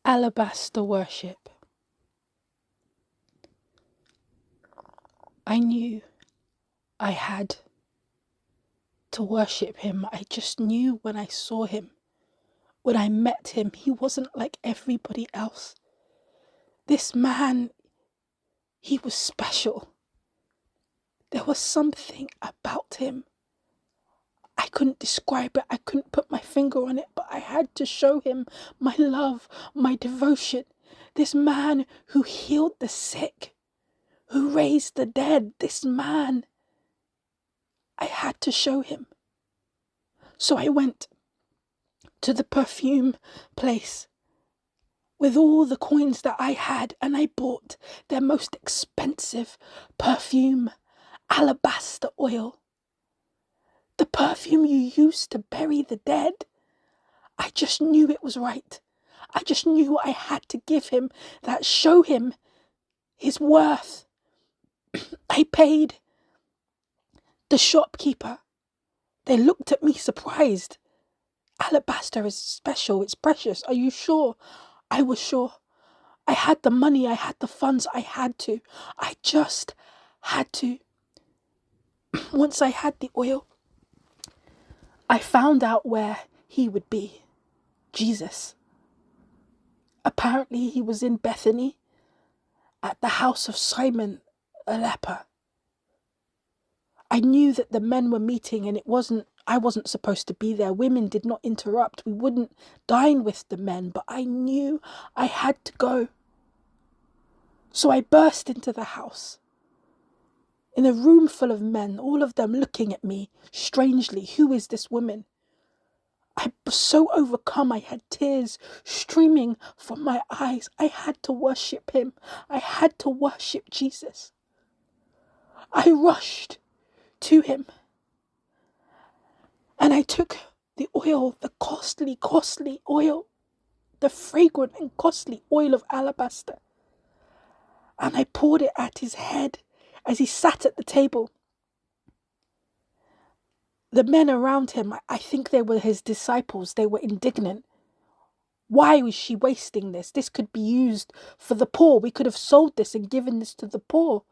Alabaster Worship. I knew I had to worship him. I just knew when I saw him, when I met him, he wasn't like everybody else. This man, he was special. There was something about him. I couldn't describe it. I couldn't put my finger on it, but I had to show him my love, my devotion. This man who healed the sick, who raised the dead, this man, I had to show him. So I went to the perfume place with all the coins that I had, and I bought their most expensive perfume, alabaster oil. The perfume you use to bury the dead. I just knew it was right. I just knew I had to give him that, show him his worth. I paid the shopkeeper. They looked at me surprised. Alabaster is special, it's precious. Are you sure? I was sure. I had the money, I had the funds, I had to. I just had to. Once I had the oil, I found out where he would be. Jesus. Apparently he was in Bethany at the house of Simon a leper. I knew that the men were meeting and I wasn't supposed to be there. Women did not interrupt. We wouldn't dine with the men, but I knew I had to go. So I burst into the house. In a room full of men, all of them looking at me strangely. Who is this woman? I was so overcome. I had tears streaming from my eyes. I had to worship him. I had to worship Jesus. I rushed to him and I took the oil, the costly oil, the fragrant and costly oil of alabaster, and I poured it at his head as he sat at the table. The men around him, I think they were his disciples, they were indignant. Why was she wasting this? This could be used for the poor. We could have sold this and given this to the poor.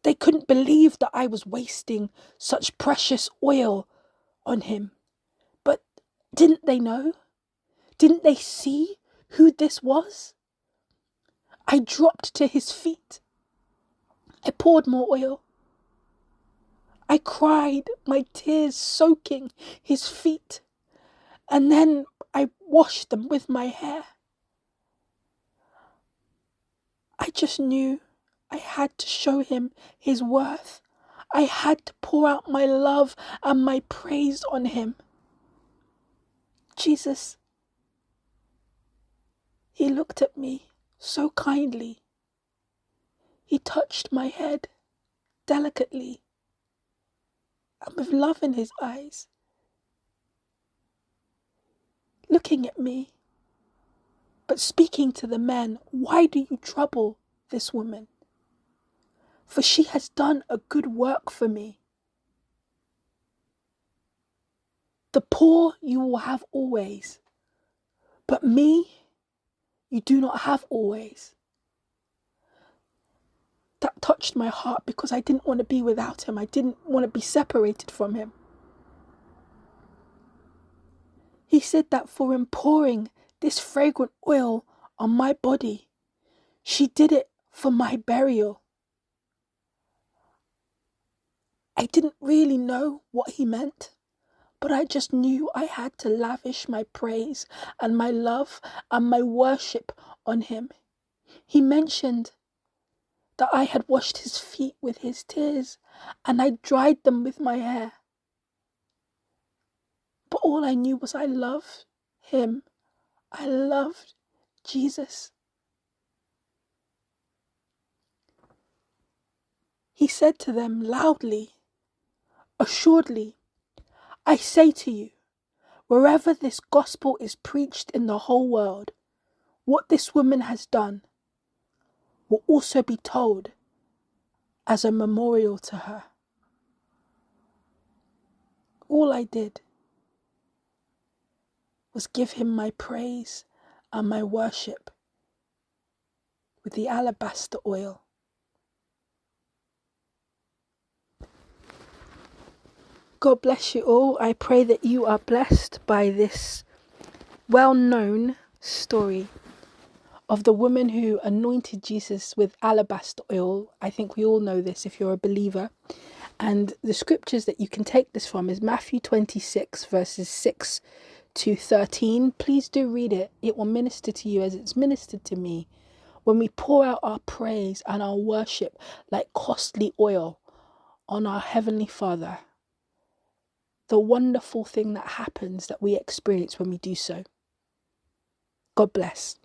They couldn't believe that I was wasting such precious oil on him. But didn't they know? Didn't they see who this was? I dropped to his feet. I poured more oil. I cried, my tears soaking his feet. And then I washed them with my hair. I just knew I had to show him his worth. I had to pour out my love and my praise on him. Jesus, he looked at me so kindly. He touched my head delicately and with love in his eyes, looking at me, but speaking to the men. Why do you trouble this woman? For she has done a good work for me. The poor you will have always, but me you do not have always. That touched my heart because I didn't want to be without him. I didn't want to be separated from him. He said that for him pouring this fragrant oil on my body, she did it for my burial. I didn't really know what he meant, but I just knew I had to lavish my praise and my love and my worship on him. He mentioned that I had washed his feet with his tears and I dried them with my hair. But all I knew was I loved him. I loved Jesus. He said to them loudly, "Assuredly, I say to you, wherever this gospel is preached in the whole world, what this woman has done will also be told as a memorial to her." All I did was give him my praise and my worship with the alabaster oil. God bless you all. I pray that you are blessed by this well-known story of the woman who anointed Jesus with alabaster oil. I think we all know this if you're a believer. And the scriptures that you can take this from is Matthew 26 verses 6 to 13. Please do read it. It will minister to you as it's ministered to me. When we pour out our praise and our worship like costly oil on our Heavenly Father, the wonderful thing that happens that we experience when we do so. God bless.